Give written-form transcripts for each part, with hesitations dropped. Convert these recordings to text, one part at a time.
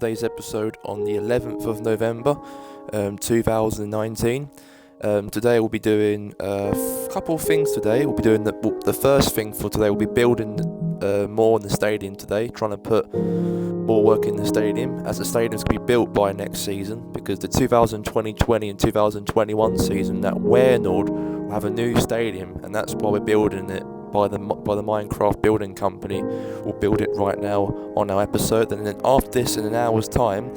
today's episode on the 11th of November 2019. Today we'll be doing a couple of things today. We'll be doing the first thing for today. We'll be building more in the stadium today, trying to put more work in the stadium, as the stadium's going to be built by next season, because the 2020 and 2021 season, that Weynoord will have a new stadium, and that's why we're building it by the Minecraft building company. We'll build it right now on our episode, and then after this, in an hour's time,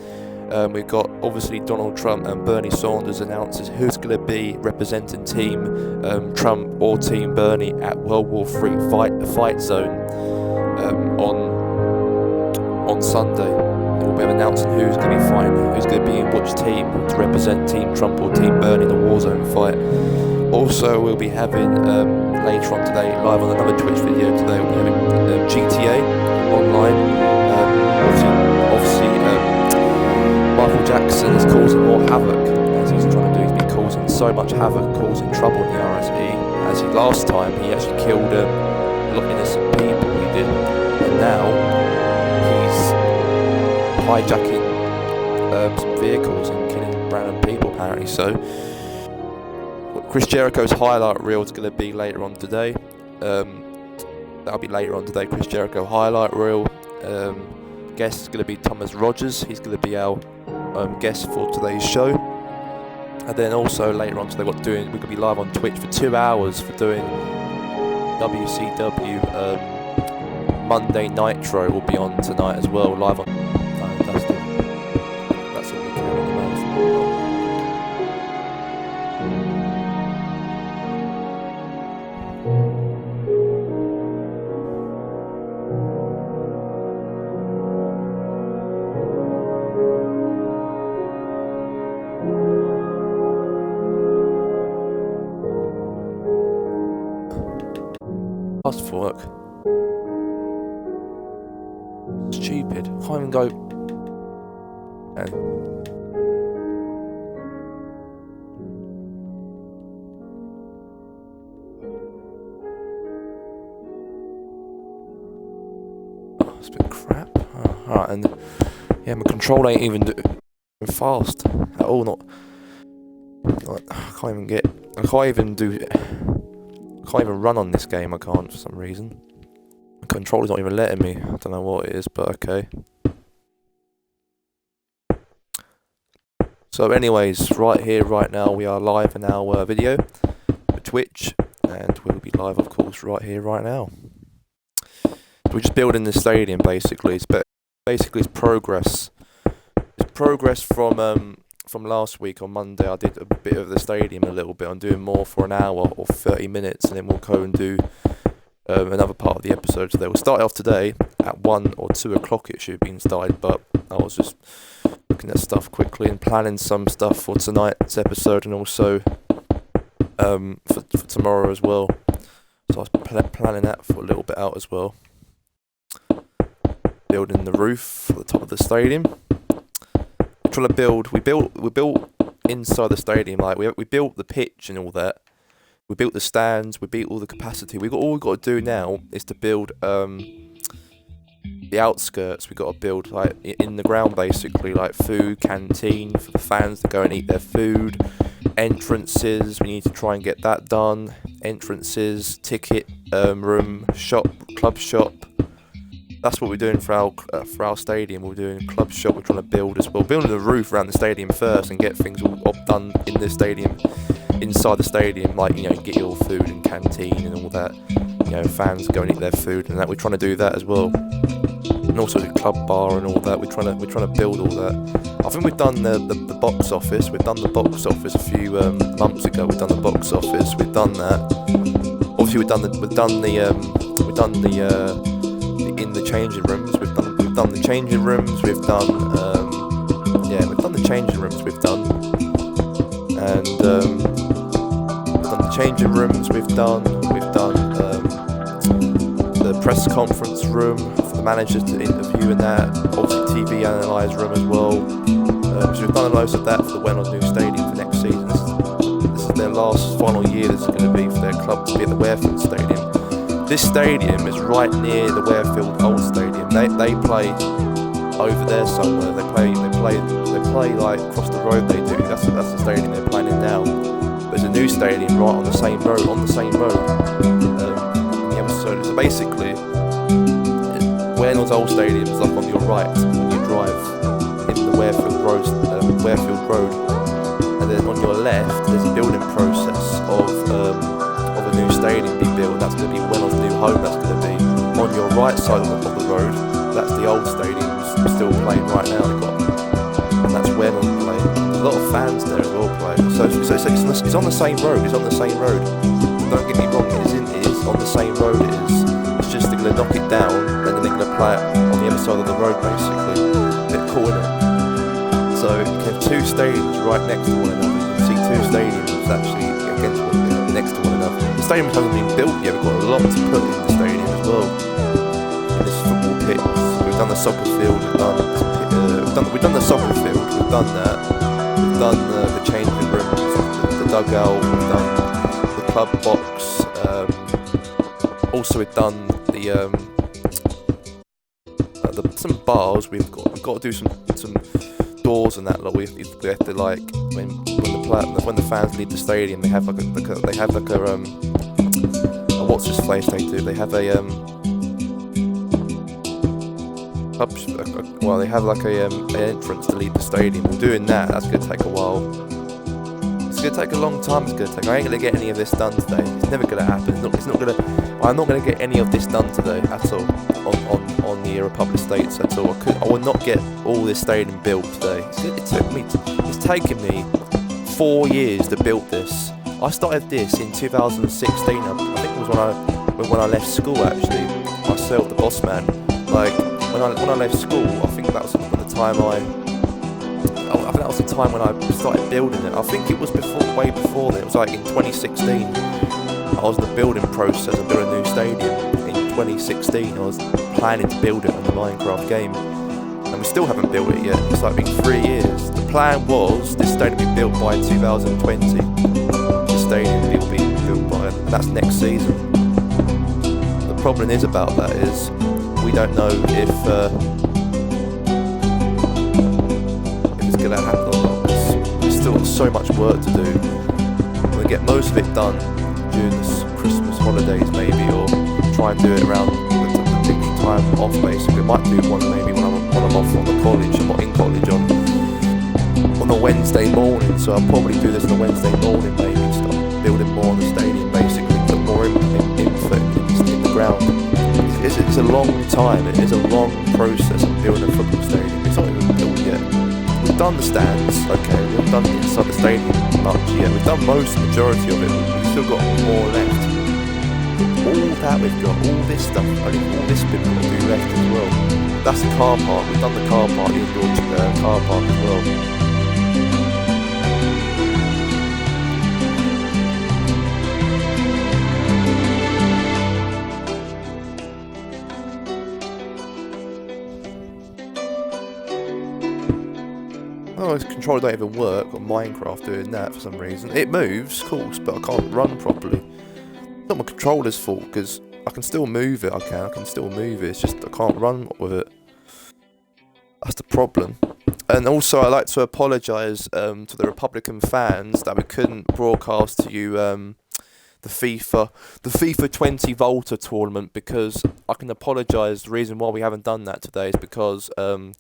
we've got obviously Donald Trump and Bernie Sanders announces who's going to be representing Team Trump or Team Bernie at World War III fight zone on Sunday. We'll be announcing who's going to be fighting, who's going to be in which team to represent Team Trump or Team Bernie in the war zone fight. Also, we'll be having later on today, live on another Twitch video today, we'll be having GTA online. Obviously, Michael Jackson is causing more havoc, as he's trying to do. He's been causing so much havoc, causing trouble in the RSE. As he last time, he actually killed a lot of innocent people. He did, and now he's hijacking some vehicles and killing random people. Apparently, so Chris Jericho's highlight reel is going to be later on today. That'll be later on today. Chris Jericho highlight reel. Guest is going to be Thomas Rogers. He's going to be our guest for today's show. And then also later on today, we're going to be live on Twitch for 2 hours for doing WCW Monday Nitro. Will be on tonight as well, live on. That's all we care about. Fast for work. Stupid. Can't even go. Oh, it's a bit crap. Oh, alright, and yeah, my control ain't even fast at all. Not. Like, I can't even run on this game. I can't for some reason. The controller's not even letting me. I don't know what it is, but okay. So anyways, right here, right now, we are live in our video for Twitch, and we'll be live, of course, right here, right now. We're just building the stadium, basically. It's progress. It's progress from last week on Monday. I did a bit of the stadium a little bit. I'm doing more for an hour or 30 minutes, and then we'll go and do another part of the episode today. We'll start off today at 1 or 2 o'clock. It should have been started, but I was just looking at stuff quickly and planning some stuff for tonight's episode, and also for tomorrow as well. So I was planning that for a little bit out as well. Building the roof for the top of the stadium. Trying to build. We built inside the stadium. Like we built the pitch and all that. We built the stands. We built all the capacity. All we've got to do now is to build the outskirts. We've got to build like in the ground, basically, like food canteen for the fans to go and eat their food. Entrances. We need to try and get that done. Entrances, ticket room, shop, club shop. That's what we're doing for our stadium. We're doing a club shop. We're trying to build as well. Building the roof around the stadium first and get things all done in the stadium, inside the stadium, like, you know, get your food and canteen and all that. You know, fans go and eat their food and that. We're trying to do that as well. And also the club bar and all that. We're trying to build all that. I think we've done the box office. We've done the box office a few months ago. We've done the box office. We've done that. Obviously we've done the in the changing rooms. We've done the changing rooms. We've done the changing rooms. We've done the changing rooms. We've done the press conference room for the managers to interview in that. Obviously TV analyse room as well. So we've done loads of that for the Weynoord new stadium for next season. This is their last final year. This is going to be for their club to be at the Weynoord Stadium. This stadium is right near the Warefield Old Stadium. They play over there somewhere. They play like across the road. They do. That's the stadium they're playing in now. There's a new stadium right on the same road. On the same road. So basically, Weynoord's old stadium is like on your right when you drive in the Weyfield Road, and then on your left there's a building process of a new stadium being built. That's going to be Weynoord's new home. That's going to be on your right side of the road. That's the old stadium still playing right now. And that's Weynoord playing. There's a lot of fans there as well playing. So it's on the same road. It's on the same road. Don't get me wrong. It is on the same road. It's just they're going to knock it down and then they're going to play it on the other side of the road basically. A bit cool, isn't it? So you can have two stadiums right next to one another. You can see two stadiums actually next to one another. The stadium hasn't been built yet. We've got a lot to put in the stadium as well. In this football pitch, we've done the soccer field. We've done the soccer field. We've done that. We've done the changing rooms, the dugout. We've done the club box. Also, we've done some bars. We've got to do some doors and that. Like we have to like when the fans leave the stadium, they have like a what's this place they do? They have they have like an entrance to leave the stadium. We're doing that. That's gonna take a while. It's gonna take a long time. I ain't gonna get any of this done today. It's never gonna happen. I'm not gonna get any of this done today at all on the Republic States at all. I will not get all this stadium built today. It's taken me 4 years to build this. I started this in 2016. I think it was when I left school actually. Myself, the boss man. Like when I left school, I think that was the time that was the time when I started building it. I think it was way before then. It was like in 2016. I was in the building process of building a new stadium. In 2016, I was planning to build it on the Minecraft game, and we still haven't built it yet. It's like been 3 years. The plan was this stadium be built by 2020. The stadium will be built by, and that's next season. The problem is about that is we don't know if it's going to happen or not. We've still got so much work to do. We're going to get most of it done during this Christmas holidays maybe, or try and do it around the time off basically. I might do one maybe when I'm off from the college. I'm not in college on a Wednesday morning, so I'll probably do this on a Wednesday morning maybe, start building more on the stadium basically, put more input in the ground. It's a long time, it is a long process of building a football stadium. It's not even built yet. We've done the stands, okay, we haven't done the inside the stadium much yet. We've done the majority of it, we've still got more left. All that we've got, all this stuff, only all this bit we've got to do left as well. That's the car park, we've done the car park, the indoor car park as well. Oh, this controller don't even work on Minecraft doing that for some reason. It moves, of course, but I can't run properly. It's not my controller's fault, because I can still move it, I can still move it, it's just I can't run with it. That's the problem. And also I'd like to apologise to the Republican fans that we couldn't broadcast to you the FIFA 20 Volta tournament, because I can apologise. The reason why we haven't done that today is because I'm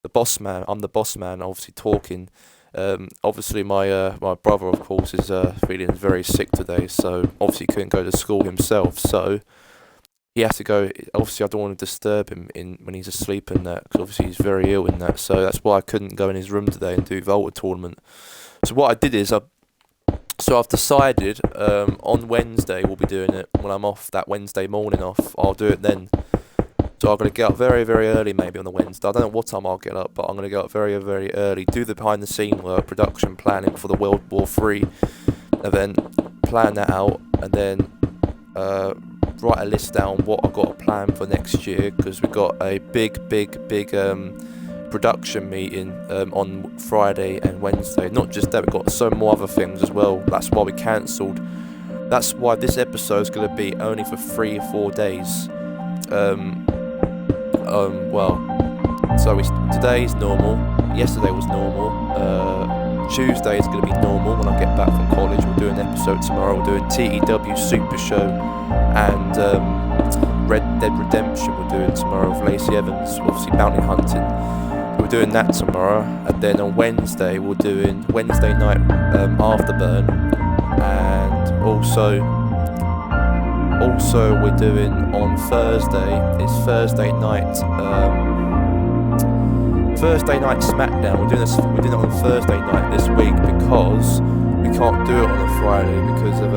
the boss man, obviously talking. Obviously my brother, of course, is feeling very sick today, so obviously couldn't go to school himself, so he has to go. Obviously I don't want to disturb him when he's asleep and that, because obviously he's very ill in that, so that's why I couldn't go in his room today and do Volta tournament. So what I did is I've decided on Wednesday we'll be doing it when I'm off, that Wednesday morning off. I'll do it then. So I'm going to get up very, very early maybe on the Wednesday. I don't know what time I'll get up, but I'm going to get up very, very early, do the behind-the-scene work, production planning for the World War III event, plan that out, and then write a list down what I've got to plan for next year, because we've got a big production meeting on Friday and Wednesday. Not just that, we've got some more other things as well. That's why we cancelled. That's why this episode is going to be only for 3 or 4 days. So today's normal. Yesterday was normal. Tuesday is going to be normal when I get back from college. We'll do an episode tomorrow. We're doing TEW Super Show and Red Dead Redemption. We're doing tomorrow with Lacey Evans. Obviously bounty hunting. We're doing that tomorrow, and then on Wednesday we're doing Wednesday night Afterburn, and also we're doing on Thursday. It's Thursday night SmackDown. We're doing it on Thursday night this week because we can't do it on a Friday because of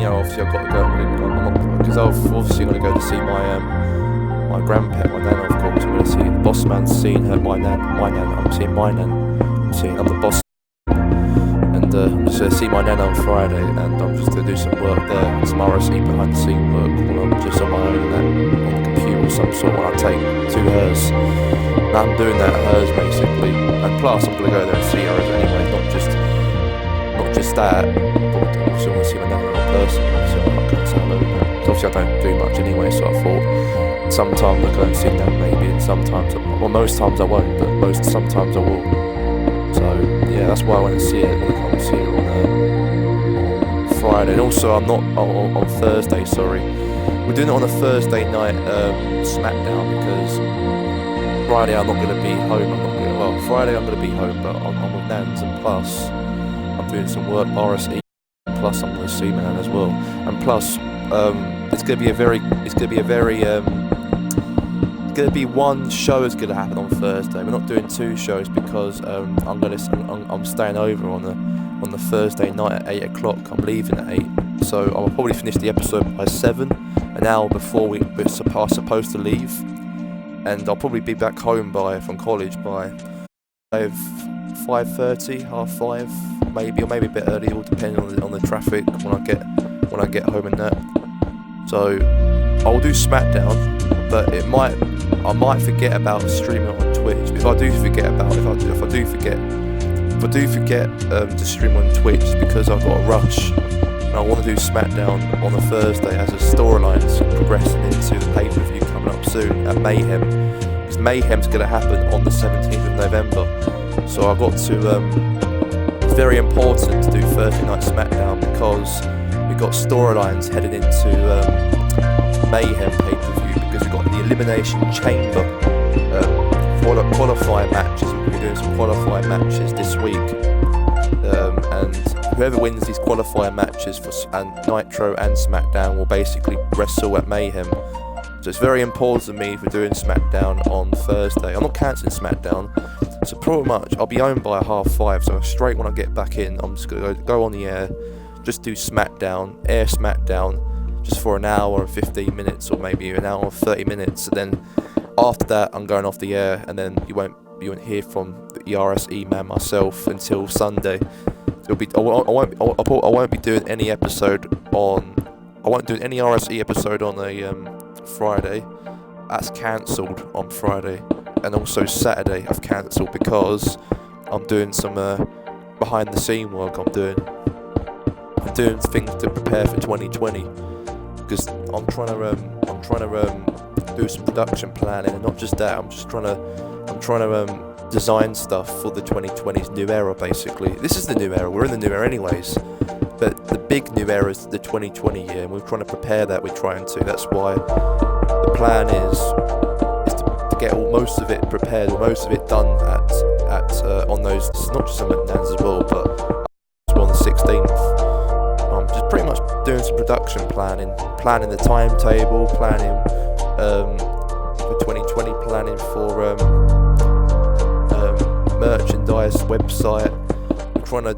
obviously I've got to go because I've obviously got to go to see my grandpet, my nana, of course. I'm going to see boss man's seeing her, my nan. I'm seeing my nan. I'm the boss. And I'm just going to see my nana on Friday, and I'm just going to do some work there, some RSE behind the scene work while I'm just on my own on the computer or some sort when I take to hers. And I'm doing that at hers basically, and plus I'm going to go there and see hers anyway, not just that, but also want to see my nana in person. Obviously I don't do much anyway, so I thought sometimes I'll go and see them maybe, and sometimes, most times I won't, but sometimes I will. So yeah, that's why I want to see it. I want to come and see it on Friday, and also I'm not on Thursday. Sorry, we're doing it on a Thursday night SmackDown because Friday I'm not going to be home. Friday I'm going to be home, but I'm with Nans, and plus I'm doing some work RSE. Plus I'm going to see man as well, and plus it's going to be one show that's going to happen on Thursday. We're not doing two shows because I'm staying over on the Thursday night at 8 o'clock. I'm leaving at 8, so I'll probably finish the episode by 7, an hour before we're supposed to leave, and I'll probably be back home from college by 5:30, 5:30, maybe, or maybe a bit early, all depending on the traffic when I get home and that. So I'll do SmackDown, but I might forget about streaming on Twitch. If I do forget to stream on Twitch, it's because I've got a rush and I want to do SmackDown on a Thursday as a storyline's progressing into the pay-per-view coming up soon at Mayhem, because Mayhem's going to happen on the 17th of November. So I've got to it's very important to do Thursday night SmackDown because we've got storylines heading into Mayhem pay-per-view, because we've got the Elimination Chamber qualifying matches. We're going to be doing some qualifying matches this week, and whoever wins these qualifying matches for Nitro and SmackDown will basically wrestle at Mayhem. So it's very important to me for doing SmackDown on Thursday. I'm not cancelling SmackDown, so pretty much I'll be home by 5:30. So straight when I get back in, I'm just going to go on the air, just do SmackDown, air SmackDown, just for an hour and 15 minutes, or maybe an hour and 30 minutes. And then after that, I'm going off the air, and then you won't hear from the RSE man myself until Sunday. I won't be doing any episode on. I won't do any RSE episode on a Friday. That's cancelled on Friday, and also Saturday I've cancelled because I'm doing some behind the scene work. I'm doing things to prepare for 2020, because I'm trying to do some production planning, and not just that. I'm trying to design stuff for the 2020's new era. Basically, this is the new era. We're in the new era anyways, but the big new era is the 2020 year, and we're trying to prepare that. We're trying to. That's why the plan is to get most of it prepared, or most of it done on those. It's not just on Nans as well, but on the 16th. I'm just pretty much doing some production planning the timetable, planning for 2020, planning for merchandise, website. I'm trying to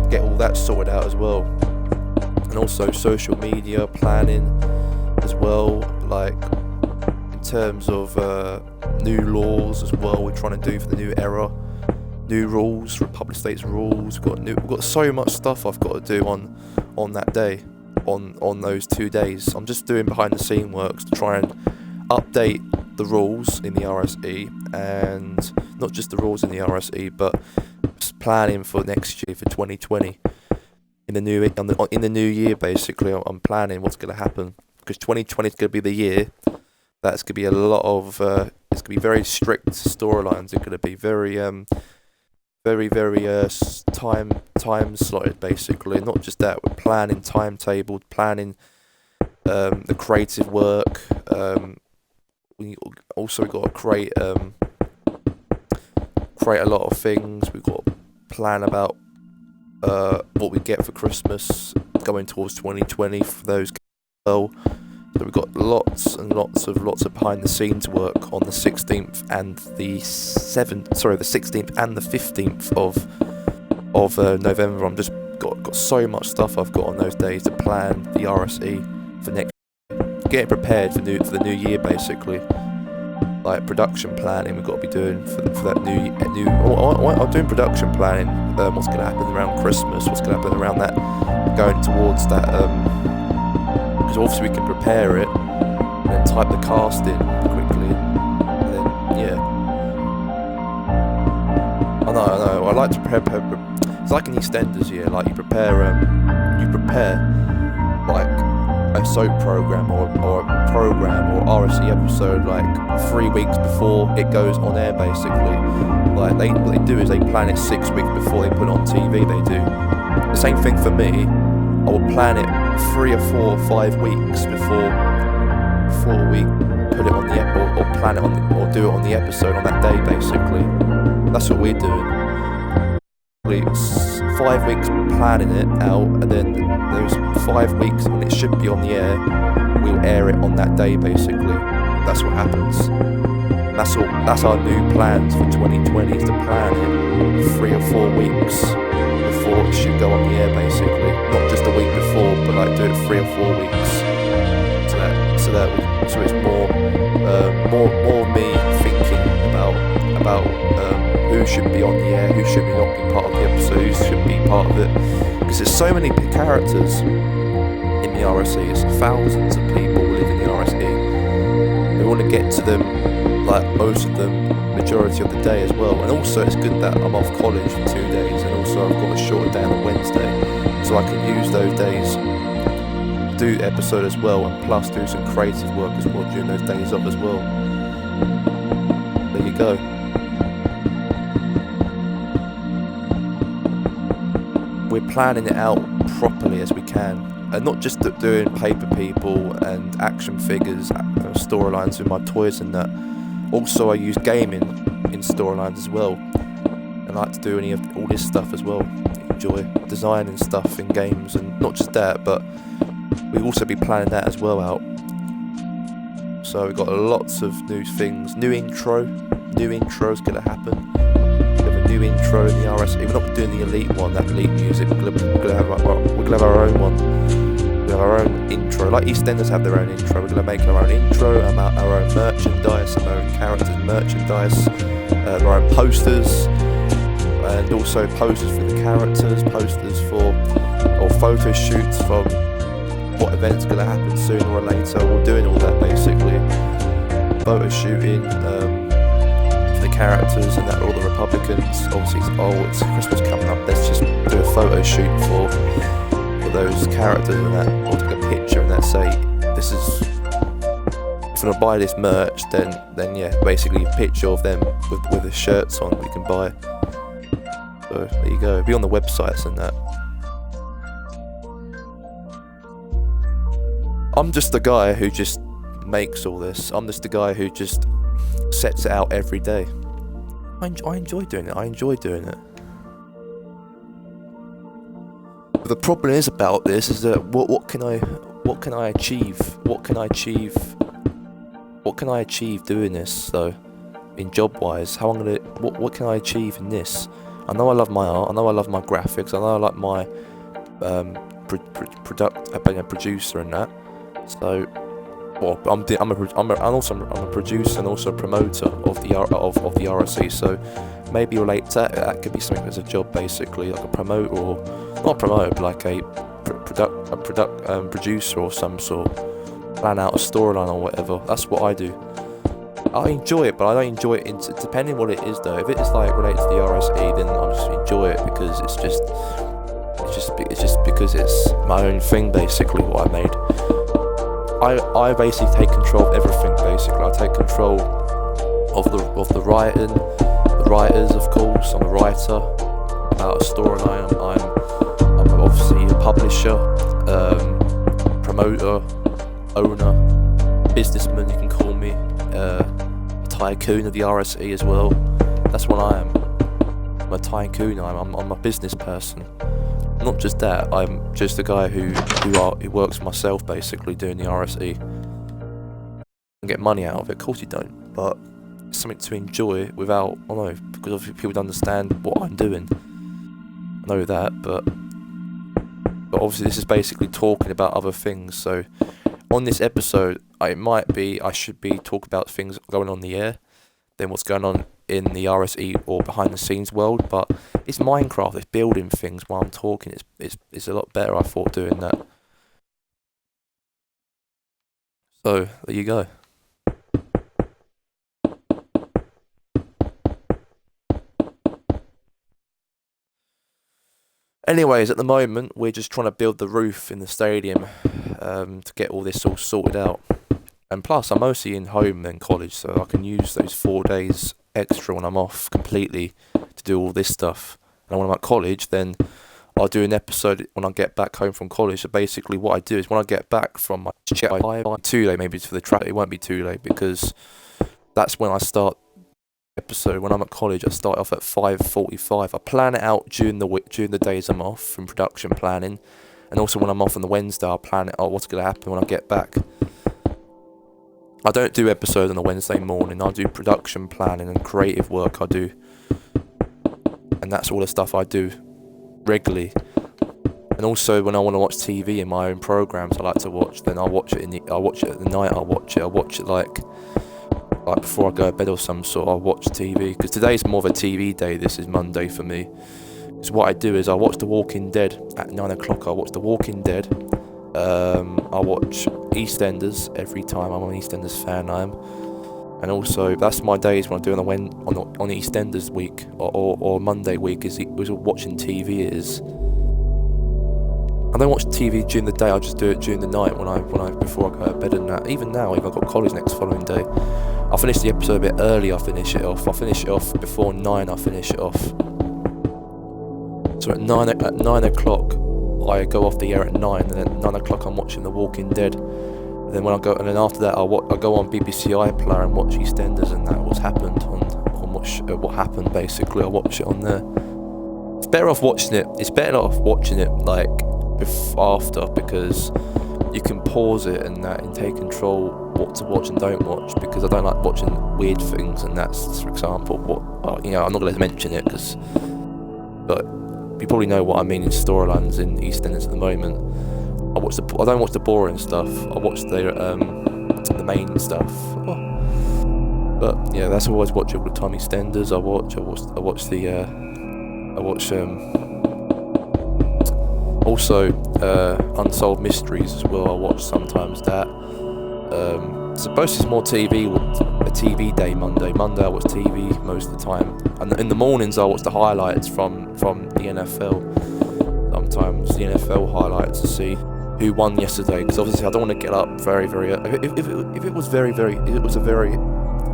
get all that sorted out as well, and also social media planning as well, like in terms of new laws as well. We're trying to do for the new era, new rules, Republic States rules. We've got so much stuff I've got to do on that day, on those 2 days. I'm just doing behind the scene works to try and update the rules in the RSE, and not just the rules in the RSE, but planning for next year, for 2020. In the new year, basically, I'm planning what's going to happen. because 2020 is going to be the year. That's going to be a lot of. It's going to be very strict storylines. It's going to be very time slotted, basically. Not just that, we're planning timetables, planning the creative work. We also got to create a lot of things. We've got to plan about what we get for Christmas going towards 2020 for those well. So we've got lots and lots of behind the scenes work on the 16th and the 16th and the 15th of November. I'm just got so much stuff I've got on those days to plan the RSE for next year. Getting prepared for the new year, basically. Like production planning, we've got to be doing for that new. I'm doing production planning. What's going to happen around Christmas? What's going to happen around that? Going towards that. Because obviously we can prepare it and then type the cast in quickly. And then I know. I like to prepare. It's like in EastEnders, yeah. Like you prepare like a soap program or a program or RSC episode like 3 weeks before it goes on air, basically. Like what they do is they plan it 6 weeks before they put it on TV. They do the same thing for me. I will plan it 3 or 4 or 5 weeks before we put it on the or plan it on or do it on the episode on that day, basically. That's what we're doing. It's 5 weeks planning it out, and then those 5 weeks when it should be on the air, we'll air it on that day, basically. That's what happens. That's our new plans for 2020, is to plan it 3 or 4 weeks before it should go on the air, basically. Not just a week before, but like do it 3 or 4 weeks. So it's more me thinking about who should be on the air, who should not be part of the episode, who should be part of it. Because there's so many characters in the RSE. It's thousands of people who live in the RSE. We want to get to them, like most of them, majority of the day as well. And also it's good that I'm off college for 2 days, and also I've got a shorter day on a Wednesday, so I can use those days, do the episode as well, and plus do some creative work as well during those days off as well. There you go. We're planning it out properly as we can, and not just doing paper people and action figures, storylines with my toys and that. Also, I use gaming in storylines as well. I like to do all this stuff as well. Enjoy designing stuff in games, and not just that, but we'll also be planning that as well out. So we've got lots of new things. New intro's gonna happen. We have a new intro in the RSE. We're not doing the elite one, that elite music. We're gonna have our own one. We have our own intro. Like EastEnders have their own intro. We're gonna make our own intro, our own merchandise, our own characters' merchandise, our own posters, and also posters for the characters, posters for or photo shoots from what event's going to happen sooner or later. We're doing all that, basically. Photo shooting for the characters and that, all the Republicans. Obviously, it's Christmas coming up. Let's just do a photo shoot for those characters and that. Or take a picture and that, say, this is. If you want to buy this merch, then yeah, basically a picture of them with the shirts on we can buy. So there you go. Be on the websites and that. I'm just the guy who just makes all this. I'm just the guy who just sets it out every day. I enjoy doing it. I enjoy doing it. But the problem is about this is that what can I achieve? What can I achieve doing this though? In job wise, what can I achieve in this? I know I love my art. I know I love my graphics. I know I like my producer and that. So, well, I'm a producer and also a promoter of the RSC. So maybe relate to that could be something as a job, basically, like a promoter, or not promoter, but like a producer or some sort. Plan out a storyline or whatever. That's what I do. I enjoy it, but I don't enjoy it depending what it is though. If it's like related to the RSE, then I just enjoy it because it's just because it's my own thing, basically, what I made. I basically take control of everything. Basically, I take control of the writing, the writers, of course. I'm a writer about a storyline. I'm obviously a publisher, promoter, owner, businessman. You can call me a tycoon of the RSE as well. That's what I am. I'm a tycoon. I'm a business person. Not just that, I'm just a guy who works for myself, basically, doing the RSE. And get money out of it. Of course you don't, but it's something to enjoy without, I don't know, because obviously people don't understand what I'm doing. I know that, but obviously this is basically talking about other things. So on this episode, I should be talking about things going on in the air, then what's going on in the RSE or behind the scenes world. But it's Minecraft, it's building things while I'm talking. It's a lot better, I thought, doing that. So there you go. Anyways, at the moment we're just trying to build the roof in the stadium to get all this all sorted out. And plus, I'm mostly in home and college, so I can use those 4 days extra when I'm off completely to do all this stuff. And when I'm at college, then I'll do an episode when I get back home from college. So basically what I do is when I get back from my check, too late maybe for the track. It won't be too late because that's when I start the episode. When I'm at college, I start off at 5:45. I plan it out during the days I'm off from production planning. And also when I'm off on the Wednesday, I'll plan it out what's going to happen when I get back. I don't do episodes on a Wednesday morning. I do production planning and creative work I do. And that's all the stuff I do regularly. And also when I want to watch TV in my own programs I like to watch, then I'll watch it at the night. I'll watch it like before I go to bed or some sort. I'll watch TV, because today's more of a TV day. This is Monday for me. So what I do is I watch The Walking Dead at 9 o'clock. I watch The Walking Dead. I watch EastEnders every time. I'm an EastEnders fan. And also that's my days when I do on EastEnders week or Monday week is watching TV. I don't watch TV during the day. I just do it during the night when I before I go to bed and that. Even now, if I've got college next following day, I'll finish the episode a bit early. I'll finish it off before 9. I'll finish it off. So at 9 o'clock. I go off the air at 9, and then at 9 o'clock I'm watching The Walking Dead. And then then after that I go on BBC iPlayer and watch EastEnders and that what's happened what happened basically. I watch it on there. It's better off watching it like after, because you can pause it and that and take control what to watch and don't watch, because I don't like watching weird things, and that's, for example, I'm not going to mention it but you probably know what I mean in storylines in EastEnders at the moment. I don't watch the boring stuff. I watch the main stuff. But yeah, that's what I always watch all the time. EastEnders. I watch also Unsolved Mysteries as well. I watch sometimes that. Supposed it's more TV, a TV day Monday. Monday I watch TV most of the time, and in the mornings I watch the highlights from the NFL. Sometimes the NFL highlights to see who won yesterday, because obviously I don't want to get up very very early. If it was a very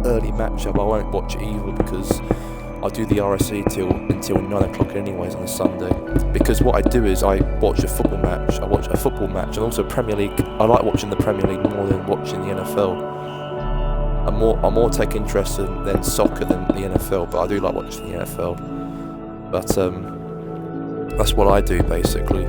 early matchup, I won't watch it either, because I do the RSE until 9 o'clock anyways on a Sunday. Because what I do is I watch a football match. And also Premier League. I like watching the Premier League more than watching the NFL. I'm more take interest in soccer than the NFL, but I do like watching the NFL. But that's what I do basically.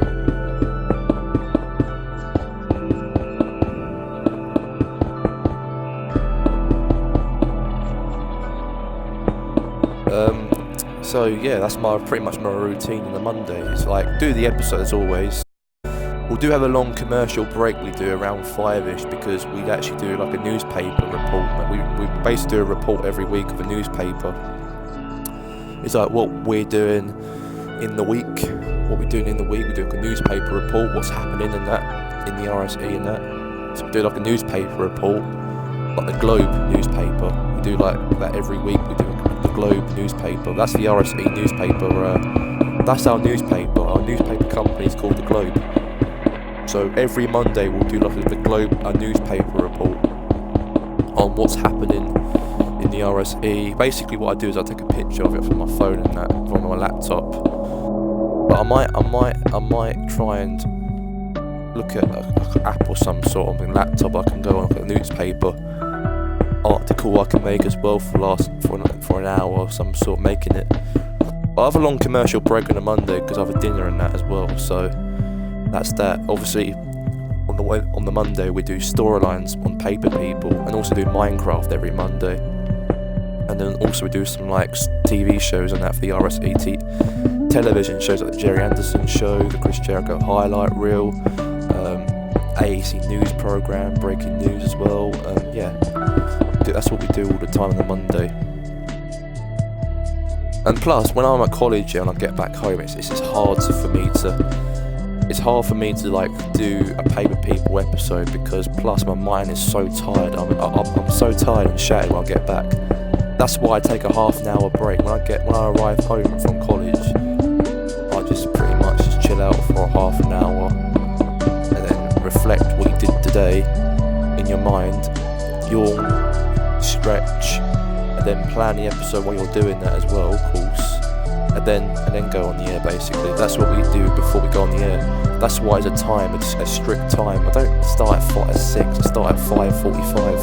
So yeah, that's pretty much my routine on the Monday. It's like do the episode as always. We'll do have a long commercial break. We do around 5ish, because we actually do like a newspaper report. We basically do a report every week of a newspaper. It's like what we're doing in the week. We do like a newspaper report, what's happening in that, in the RSE and that. So we do like a newspaper report, like the Globe newspaper. We do like that every week. We do the Globe newspaper. That's the RSE newspaper. That's our newspaper. Our newspaper company is called the Globe. So every Monday we'll do like a newspaper report on what's happening in the RSE. Basically what I do is I take a picture of it from my phone and that, from my laptop. But I might try and look at an app or some sort on my laptop. I can go on a newspaper article I can make as well for an hour or some sort, making it. But I have a long commercial break on a Monday because I have a dinner and that as well. So that's that. Obviously, on the Monday we do storylines on Paper People, and also do Minecraft every Monday. And then also we do some like TV shows and that for the RSET. Television shows like the Jerry Anderson Show, the Chris Jericho Highlight Reel, AAC News Programme, breaking news as well. Yeah, that's what we do all the time on the Monday. And plus, when I'm at college and I get back home, it's hard for me to like do a Paper People episode, because plus my mind is so tired. I'm so tired and shattered when I get back. That's why I take a half an hour break when I arrive home from college. I just pretty much just chill out for half an hour and then reflect what you did today in your mind, yawn, stretch, and then plan the episode while you're doing that as well, of course, and then go on the air. Basically, that's what we do before we go on the air. That's why it's a strict time. I don't start at 6. I start at 5:45.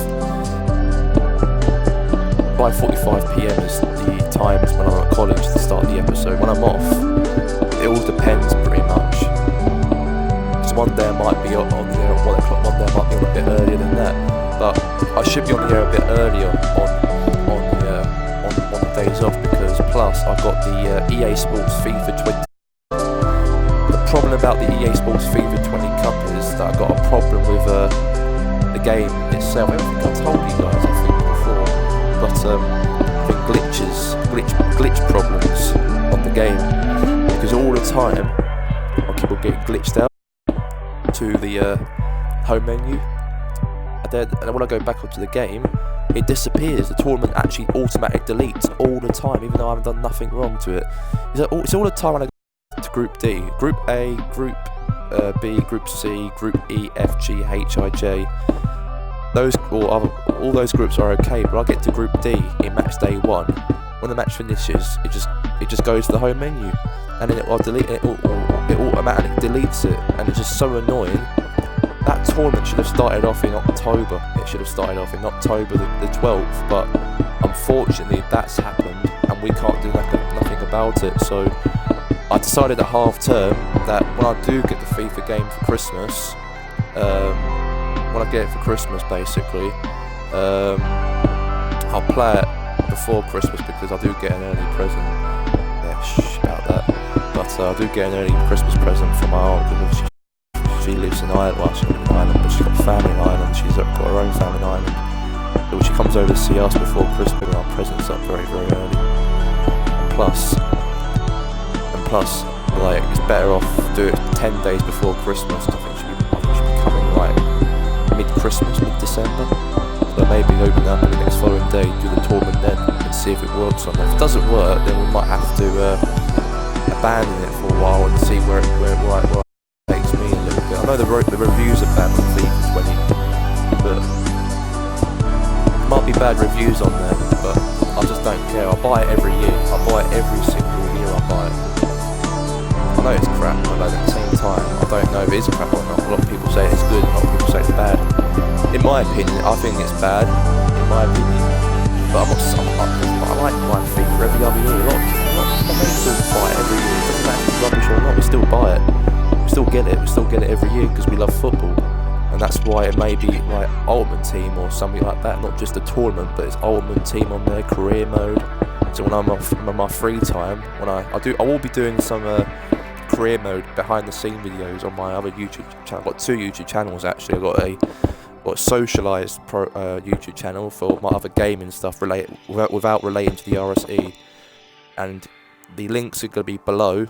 5:45 p.m. is the times when I'm at college to start the episode. When I'm off, it all depends pretty much. Because one day I might be on the air at 1 o'clock, one day I might be on a bit earlier than that. But I should be on the air a bit earlier on the days off, because plus I've got the EA Sports FIFA 20. The problem about the EA Sports FIFA 20 Cup is that I've got a problem with the game itself. I think I told you guys, before. But I think glitch problems on the game, because all the time I keep on getting glitched out to the home menu, and then when I go back onto the game, it disappears. The tournament actually automatic deletes all the time, even though I haven't done nothing wrong to it. It's all the time when I go to Group D, Group A, Group B, Group C, Group E, F, G, H, I, J. All those groups are okay, but I get to Group D in match day 1. When the match finishes, it just goes to the home menu, and then it automatically deletes it, and it's just so annoying. That tournament should have started off in October. It should have started off in October the 12th, but unfortunately that's happened, and we can't do nothing about it. So I decided at half term that when I do get the FIFA game for Christmas, when I get it for Christmas, basically, I'll play it before Christmas, because I do get an early present. Yeah, about that. But I do get an early Christmas present from my aunt, because she lives in Ireland. Well, she lives in Ireland, but she's got family in Ireland. She's got her own family in Ireland. So when she comes over to see us before Christmas, our presents up very, very early. And plus, like, it's better off do it 10 days before Christmas. I think she'll be coming like mid-Christmas, mid-December. So maybe open up on the next following day, do the tournament then, and see if it works on there. If it doesn't work, then we might have to abandon it for a while and see where it takes me a little bit. I know the reviews are bad on FIFA 20, but there might be bad reviews on there, but I just don't care. I buy it every year. I buy it every single year. I buy it. I know it's crap, but at the same time, I don't know if it is crap or not. A lot of people say it's good, a lot of people say it's bad. In my opinion, I think it's bad, in my opinion, but I like buying FIFA every other year. A lot of mates still buy it every year. It doesn't matter if it's rubbish or not, we still buy it. We still get it every year, because we love football. And that's why it may be like Ultimate Team or something like that, not just a tournament, but it's Ultimate Team on there, career mode. So when I'm on my free time, I will be doing some career mode behind the scene videos on my other YouTube channel. I've got 2 YouTube channels actually. I've got a socialised YouTube channel for my other gaming stuff without relating to the RSE, and the links are going to be below.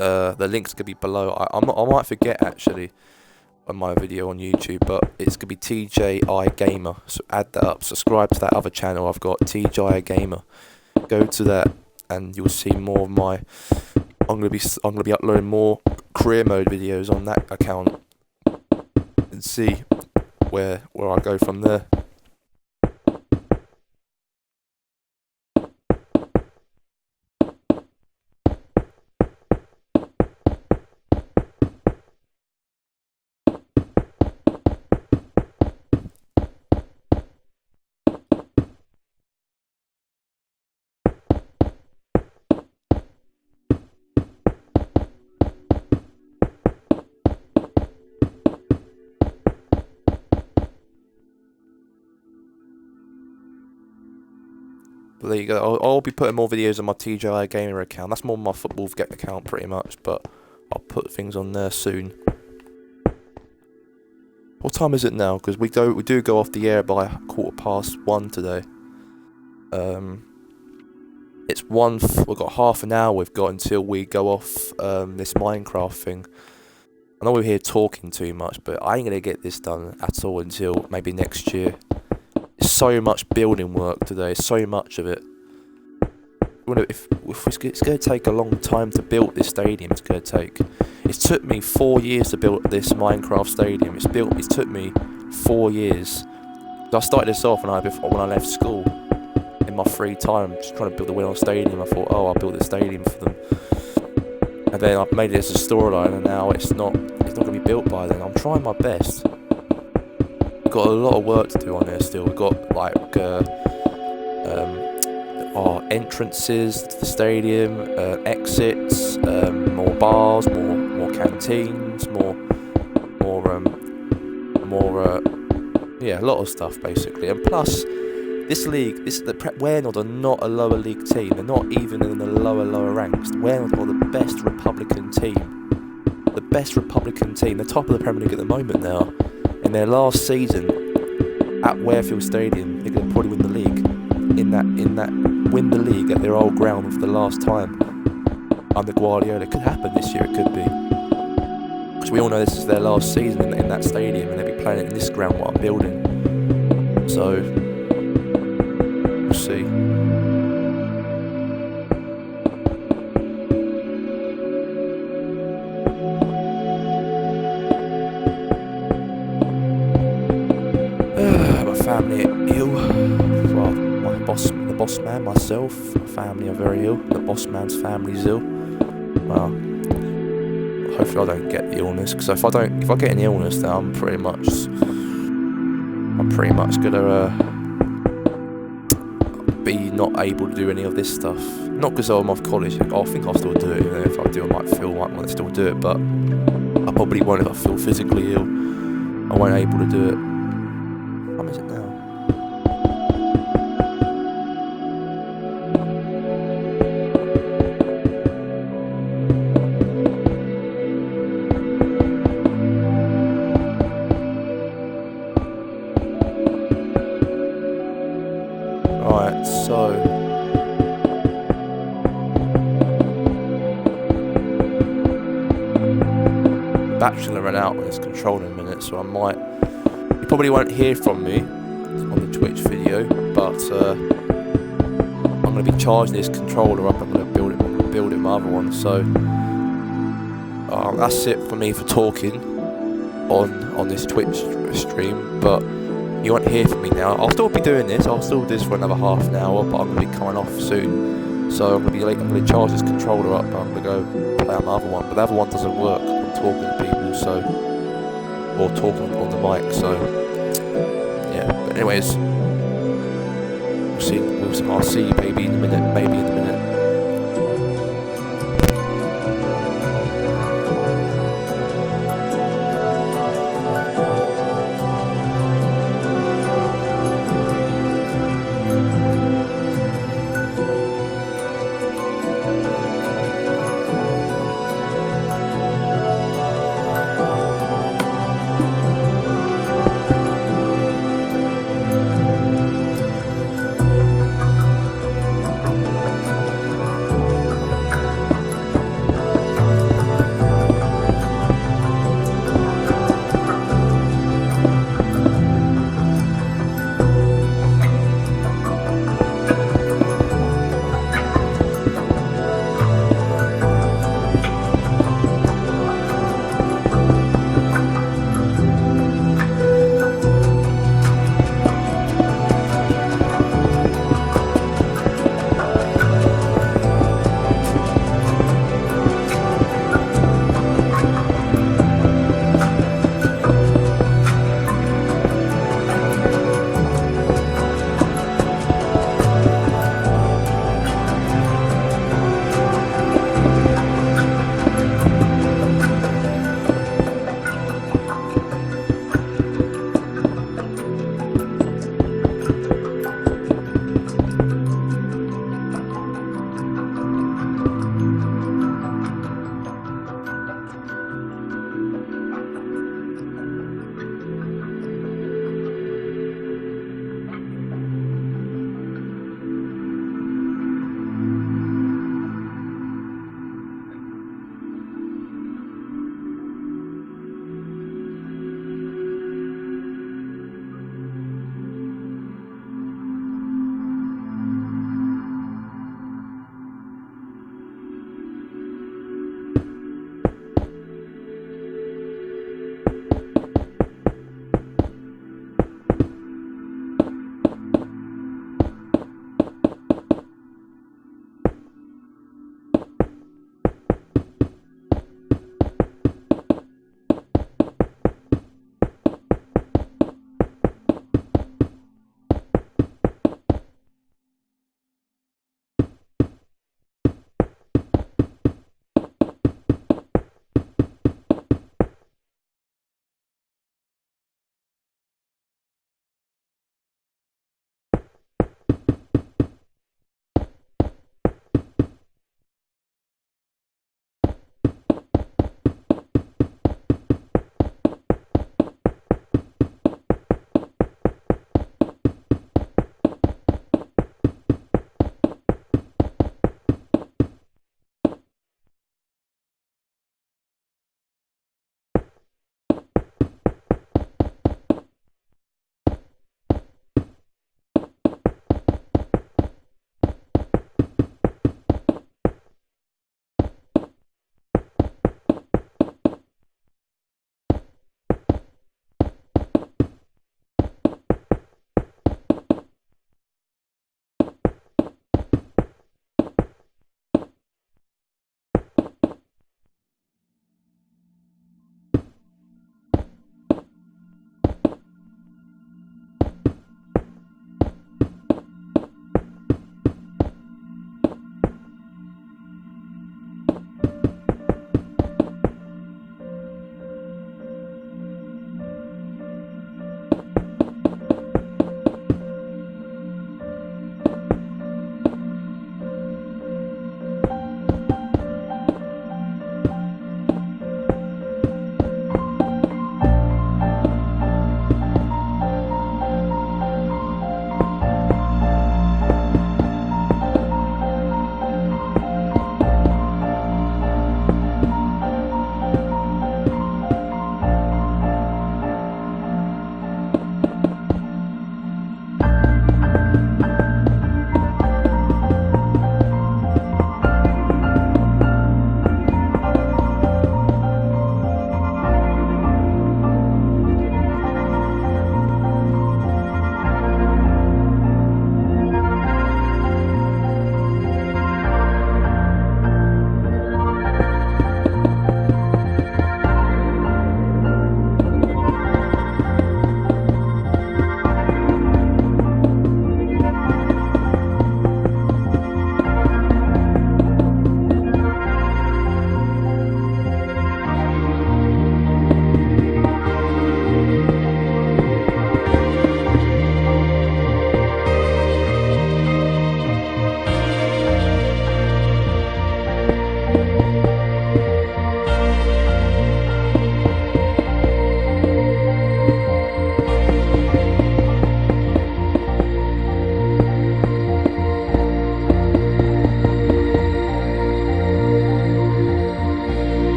I might forget actually on my video on YouTube, but it's going to be TJI Gamer. So add that up. Subscribe to that other channel I've got, TJI Gamer. Go to that, and you'll see more of my. I'm going to be uploading more career mode videos on that account and see where I go from there. But there you go. I'll be putting more videos on my TJI Gamer account. That's more my football account pretty much, but I'll put things on there soon. What time is it now? Because we do go off the air by 1:15 today. It's we've got half an hour we've got until we go off this Minecraft thing. I know we're here talking too much, but I ain't gonna get this done at all until maybe next year. There's so much building work today, so much of it. If it's going to take a long time to build this stadium, it's going to take. It took me 4 years to build this Minecraft stadium. It took me 4 years. I started this off when I left school, in my free time, just trying to build the Weynoord stadium. I thought, oh, I'll build a stadium for them. And then I've made it as a storyline, and now it's not going to be built by then. I'm trying my best. We've got a lot of work to do on there still. We've got like our entrances to the stadium, exits, more bars, more canteens, yeah, a lot of stuff basically. And plus, Weynoord are not a lower league team. They're not even in the lower ranks. Weynoord are the best Republican team. The best Republican team. They're top of the Premier League at the moment now. In their last season at Warefield Stadium, they're going to probably win the league. Win the league at their old ground for the last time under Guardiola. It could happen this year. It could be, because we all know this is their last season in that stadium, and they'll be playing it in this ground what I'm building. So we'll see. My family are ill. Well, the boss man, myself, my family are very ill. The boss man's family's ill. Well, hopefully I don't get the illness, because if I get an illness, then I'm pretty much gonna be not able to do any of this stuff. Not because I'm off college. I think I'll still do it. You know, if I do, I might want to still do it, but I probably won't if I feel physically ill. I won't be able to do it. What is it now? Right, so Bachelor ran out on his controller in a minute, so you probably won't hear from me on the Twitch video, but I'm going to be charging this controller up. I'm going to build it my other one. So that's it for me for talking on this Twitch stream, but you won't hear from me now. I'll still be doing this. I'll still do this for another half an hour, but I'm going to be coming off soon. So I'm going to be late. I'm going to charge this controller up. I'm going to go play on my other one, but the other one doesn't work. I'm talking to people, or talking on the mic. So yeah. But anyways, I'll see you maybe in a minute.